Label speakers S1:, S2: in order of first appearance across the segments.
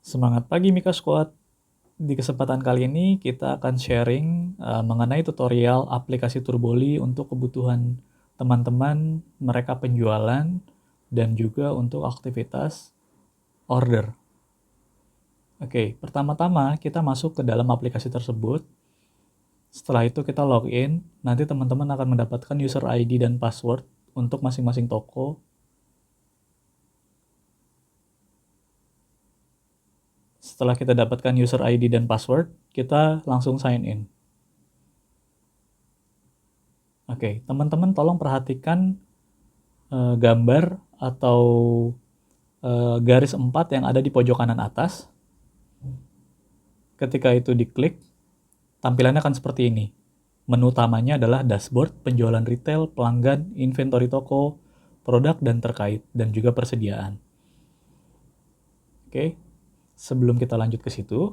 S1: Semangat pagi Mika Squad. Di kesempatan kali ini kita akan sharing mengenai tutorial aplikasi Turboli untuk kebutuhan teman-teman mereka penjualan dan juga untuk aktivitas order. Oke, pertama-tama kita masuk ke dalam aplikasi tersebut. Setelah itu kita login, nanti teman-teman akan mendapatkan user ID dan password untuk masing-masing toko. Setelah kita dapatkan user ID dan password, kita langsung sign in. Oke, teman-teman tolong perhatikan gambar atau garis 4 yang ada di pojok kanan atas. Ketika itu diklik, tampilannya akan seperti ini. Menu utamanya adalah dashboard, penjualan retail, pelanggan, inventory toko, produk dan terkait, dan juga persediaan. Oke, sebelum kita lanjut ke situ,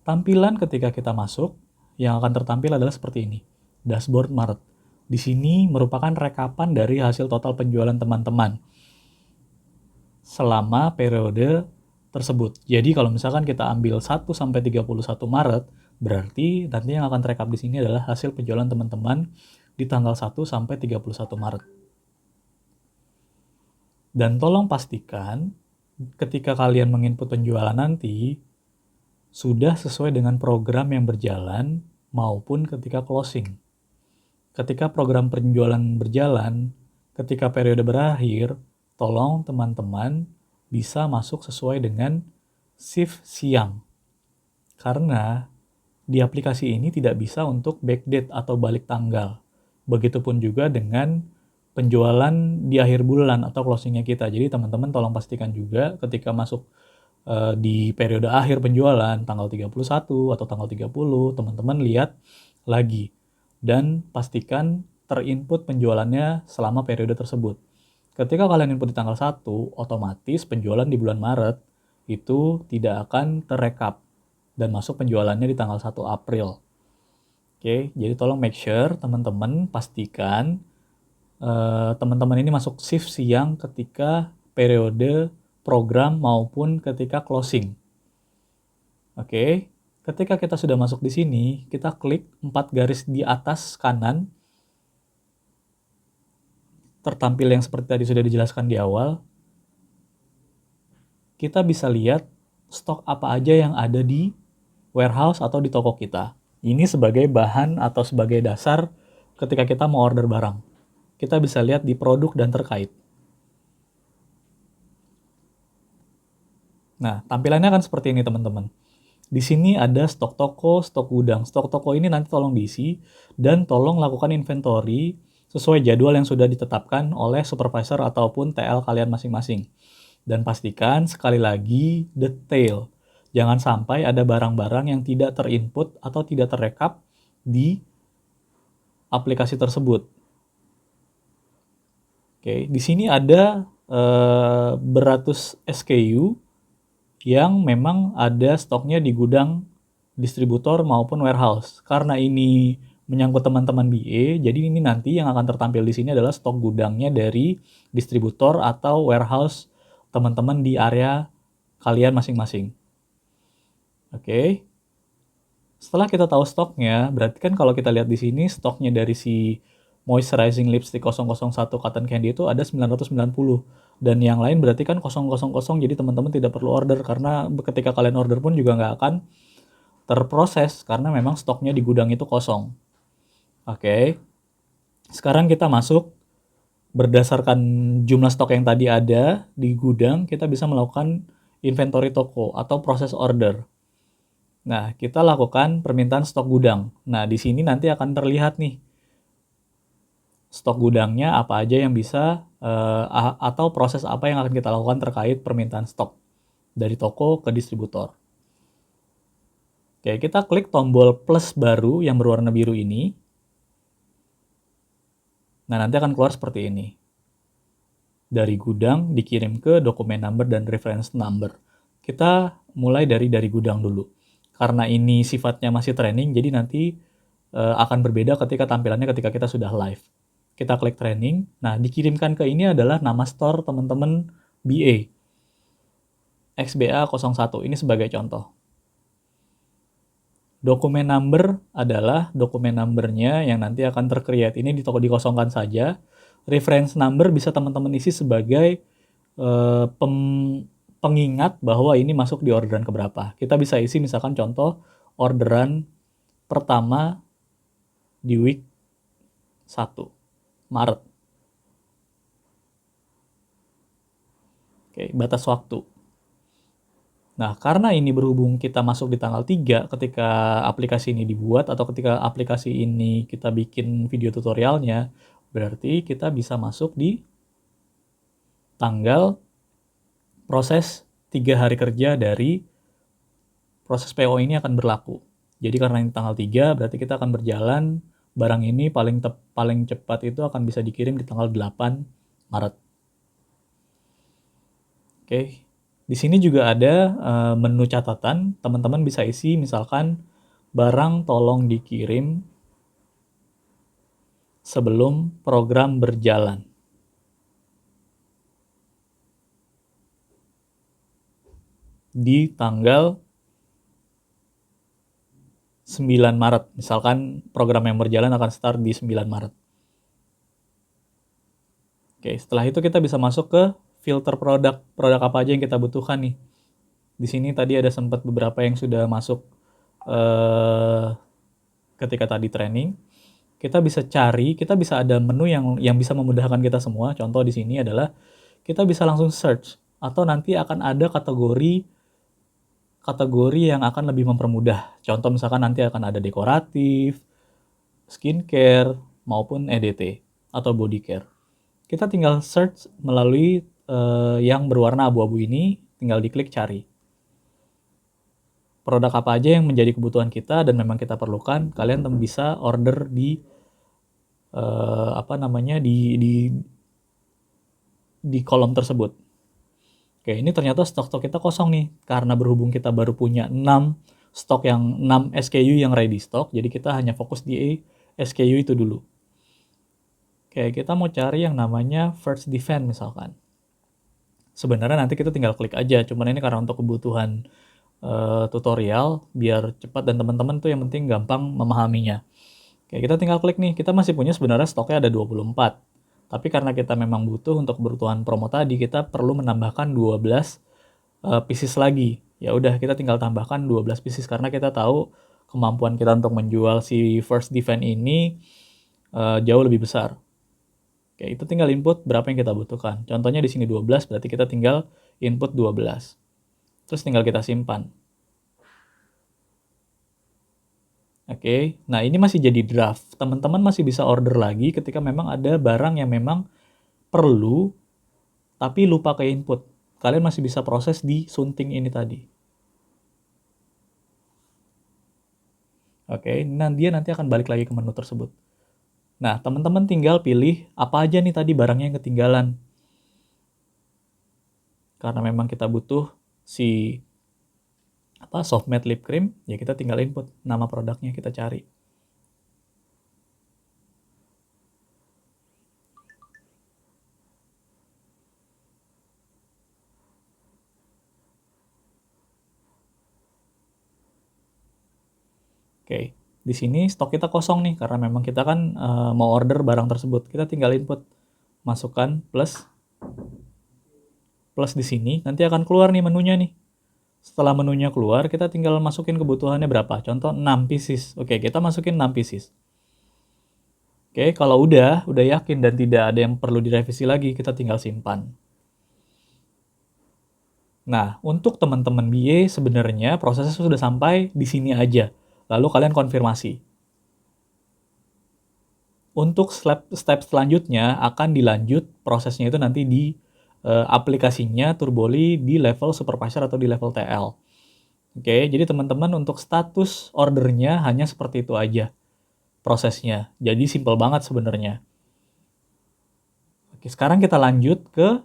S1: tampilan ketika kita masuk yang akan tertampil adalah seperti ini. Dashboard Maret. Di sini merupakan rekapan dari hasil total penjualan teman-teman selama periode tersebut. Jadi kalau misalkan kita ambil 1 sampai 31 Maret, berarti nanti yang akan terekap di sini adalah hasil penjualan teman-teman di tanggal 1 sampai 31 Maret. Dan tolong pastikan ketika kalian menginput penjualan nanti sudah sesuai dengan program yang berjalan maupun ketika closing. Ketika program penjualan berjalan, ketika periode berakhir, tolong teman-teman bisa masuk sesuai dengan shift siang. Karena di aplikasi ini tidak bisa untuk backdate atau balik tanggal. Begitupun juga dengan penjualan di akhir bulan atau closingnya kita. Jadi teman-teman tolong pastikan juga ketika masuk di periode akhir penjualan, tanggal 31 atau tanggal 30, teman-teman lihat lagi. Dan pastikan terinput penjualannya selama periode tersebut. Ketika kalian input di tanggal 1, otomatis penjualan di bulan Maret itu tidak akan terekap dan masuk penjualannya di tanggal 1 April. Oke, jadi tolong make sure teman-teman pastikan teman-teman ini masuk shift siang ketika periode program maupun ketika closing. Oke, ketika kita sudah masuk di sini, kita klik 4 garis di atas kanan, tertampil yang seperti tadi sudah dijelaskan di awal. Kita bisa lihat stok apa aja yang ada di warehouse atau di toko kita. Ini sebagai bahan atau sebagai dasar ketika kita mau order barang. Kita bisa lihat di produk dan terkait. Nah, tampilannya kan seperti ini teman-teman. Di sini ada stok toko, stok gudang. Stok toko ini nanti tolong diisi dan tolong lakukan inventory sesuai jadwal yang sudah ditetapkan oleh supervisor ataupun TL kalian masing-masing. Dan pastikan sekali lagi detail. Jangan sampai ada barang-barang yang tidak terinput atau tidak terekap di aplikasi tersebut. Oke, di sini ada beratus SKU yang memang ada stoknya di gudang distributor maupun warehouse. Karena ini menyangkut teman-teman BA, jadi ini nanti yang akan tertampil di sini adalah stok gudangnya dari distributor atau warehouse teman-teman di area kalian masing-masing. Oke. Setelah kita tahu stoknya, berarti kan kalau kita lihat di sini stoknya dari si moisturizing lipstick 001 cotton candy itu ada 990 dan yang lain berarti kan 000, jadi teman-teman tidak perlu order karena ketika kalian order pun juga nggak akan terproses karena memang stoknya di gudang itu kosong. Oke. Sekarang kita masuk berdasarkan jumlah stok yang tadi ada di gudang, kita bisa melakukan inventory toko atau proses order. Nah, kita lakukan permintaan stok gudang. Nah, di sini nanti akan terlihat nih stok gudangnya apa aja yang bisa atau proses apa yang akan kita lakukan terkait permintaan stok dari toko ke distributor. Oke, kita klik tombol plus baru yang berwarna biru ini. Nah, nanti akan keluar seperti ini. Dari gudang dikirim ke dokumen number dan reference number. Kita mulai dari gudang dulu. Karena ini sifatnya masih training, jadi nanti akan berbeda ketika tampilannya ketika kita sudah live. Kita klik training. Nah, dikirimkan ke ini adalah nama store teman-teman BA. XBA01. Ini sebagai contoh. Dokumen number adalah dokumen numbernya yang nanti akan tercreate. Ini dikosongkan saja. Reference number bisa teman-teman isi sebagai pengingat bahwa ini masuk di orderan keberapa. Kita bisa isi misalkan contoh orderan pertama di week 1, Maret. Oke, batas waktu. Nah, karena ini berhubung kita masuk di tanggal 3 ketika aplikasi ini dibuat atau ketika aplikasi ini kita bikin video tutorialnya, berarti kita bisa masuk di tanggal proses 3 hari kerja dari proses PO ini akan berlaku. Jadi karena ini tanggal 3, berarti kita akan berjalan, barang ini paling cepat itu akan bisa dikirim di tanggal 8 Maret. Oke. Di sini juga ada menu catatan, teman-teman bisa isi misalkan barang tolong dikirim sebelum program berjalan. Di tanggal 9 Maret, misalkan program yang berjalan akan start di 9 Maret. Oke, setelah itu kita bisa masuk ke filter produk apa aja yang kita butuhkan nih. Di sini tadi ada sempat beberapa yang sudah masuk ketika tadi training. Kita bisa cari, kita bisa ada menu yang bisa memudahkan kita semua. Contoh di sini adalah kita bisa langsung search atau nanti akan ada kategori yang akan lebih mempermudah. Contoh misalkan nanti akan ada dekoratif, skincare, maupun EDT atau body care. Kita tinggal search melalui yang berwarna abu-abu ini, tinggal diklik cari. Produk apa aja yang menjadi kebutuhan kita dan memang kita perlukan, kalian bisa order di di kolom tersebut. Oke, ini ternyata stok kita kosong nih, karena berhubung kita baru punya 6 SKU yang ready stock, jadi kita hanya fokus di SKU itu dulu. Oke, kita mau cari yang namanya First Defense misalkan. Sebenarnya nanti kita tinggal klik aja, cuman ini karena untuk kebutuhan tutorial, biar cepat dan teman-teman tuh yang penting gampang memahaminya. Oke, kita tinggal klik nih, kita masih punya sebenarnya stoknya ada 24. Tapi karena kita memang butuh untuk kebutuhan promo tadi, kita perlu menambahkan 12 pieces lagi. Ya udah, kita tinggal tambahkan 12 pieces karena kita tahu kemampuan kita untuk menjual si First Defense ini jauh lebih besar. Oke, itu tinggal input berapa yang kita butuhkan. Contohnya di sini 12, berarti kita tinggal input 12. Terus tinggal kita simpan. Oke, nah ini masih jadi draft. Teman-teman masih bisa order lagi ketika memang ada barang yang memang perlu, tapi lupa ke input. Kalian masih bisa proses di sunting ini tadi. Oke, dia nanti akan balik lagi ke menu tersebut. Nah, teman-teman tinggal pilih apa aja nih tadi barangnya yang ketinggalan. Karena memang kita butuh si soft matte lip cream, ya kita tinggal input nama produknya, kita cari. Oke, di sini stok kita kosong nih karena memang kita kan mau order barang tersebut. Kita tinggal input, masukkan plus di sini, nanti akan keluar nih menunya nih. Setelah menunya keluar, kita tinggal masukin kebutuhannya berapa. Contoh 6 pieces. Oke, kita masukin 6 pieces. Oke, kalau udah yakin dan tidak ada yang perlu direvisi lagi, kita tinggal simpan. Nah, untuk teman-teman BA sebenarnya prosesnya sudah sampai di sini aja. Lalu kalian konfirmasi. Untuk step selanjutnya akan dilanjut prosesnya itu nanti di aplikasinya Turboli di level supervisor atau di level TL. Oke, jadi teman-teman untuk status ordernya hanya seperti itu aja prosesnya. Jadi simple banget sebenarnya. Oke, sekarang kita lanjut ke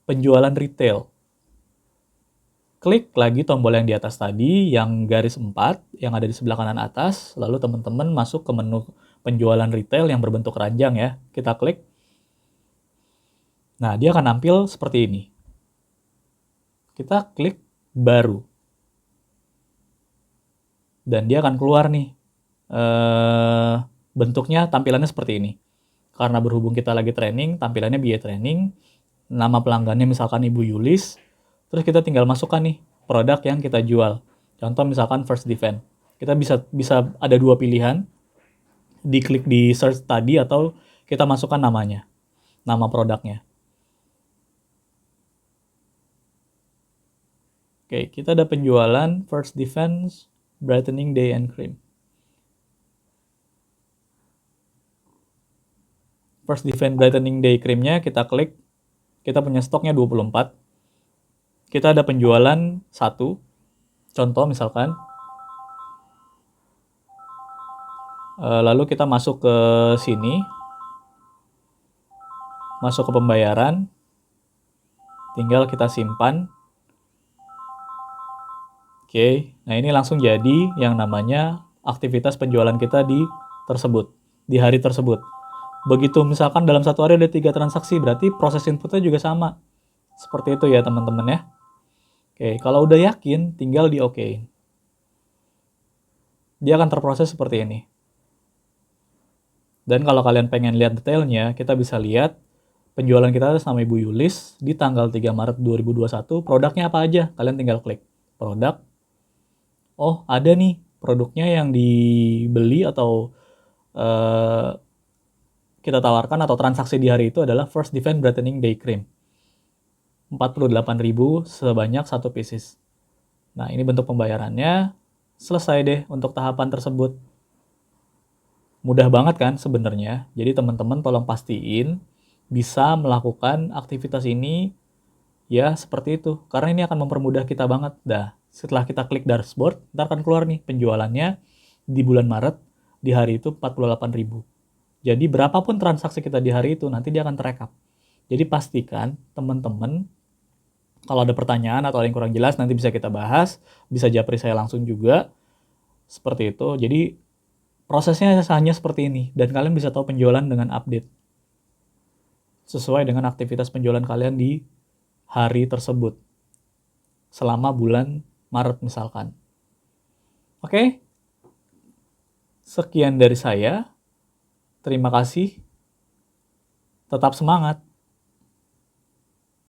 S1: penjualan retail. Klik lagi tombol yang di atas tadi, yang garis 4, yang ada di sebelah kanan atas, lalu teman-teman masuk ke menu penjualan retail yang berbentuk keranjang ya. Kita klik. Nah, dia akan tampil seperti ini. Kita klik baru. Dan dia akan keluar nih. Bentuknya tampilannya seperti ini. Karena berhubung kita lagi training, tampilannya biaya training, nama pelanggannya misalkan Ibu Yulis, terus kita tinggal masukkan nih produk yang kita jual. Contoh misalkan First Defense. Kita bisa ada dua pilihan, diklik di search tadi atau kita masukkan namanya, nama produknya. Oke, kita ada penjualan First Defense Brightening Day and Cream. First Defense Brightening Day Creamnya kita klik, kita punya stoknya 24. Kita ada penjualan 1, contoh misalkan. Lalu kita masuk ke sini, masuk ke pembayaran, tinggal kita simpan. Oke, nah ini langsung jadi yang namanya aktivitas penjualan kita di hari tersebut. Begitu misalkan dalam satu hari ada 3 transaksi, berarti proses inputnya juga sama. Seperti itu ya teman-teman ya. Oke, kalau udah yakin, tinggal di OK. Dia akan terproses seperti ini. Dan kalau kalian pengen lihat detailnya, kita bisa lihat penjualan kita sama Ibu Yulis di tanggal 3 Maret 2021, produknya apa aja? Kalian tinggal klik produk. Oh, ada nih produknya yang dibeli atau kita tawarkan atau transaksi di hari itu adalah First Defense Brightening Day Cream. 48.000 sebanyak 1 pieces. Nah, ini bentuk pembayarannya. Selesai deh untuk tahapan tersebut. Mudah banget kan sebenarnya. Jadi teman-teman tolong pastiin bisa melakukan aktivitas ini ya seperti itu. Karena ini akan mempermudah kita banget. Setelah kita klik dashboard, ntar akan keluar nih penjualannya di bulan Maret, di hari itu 48.000. Jadi berapapun transaksi kita di hari itu, nanti dia akan terekap. Jadi pastikan teman-teman, kalau ada pertanyaan atau ada yang kurang jelas, nanti bisa kita bahas, bisa japri saya langsung juga, seperti itu. Jadi prosesnya hanya seperti ini, dan kalian bisa tahu penjualan dengan update, sesuai dengan aktivitas penjualan kalian di hari tersebut, selama bulan Maret misalkan. Oke, sekian dari saya. Terima kasih. Tetap semangat.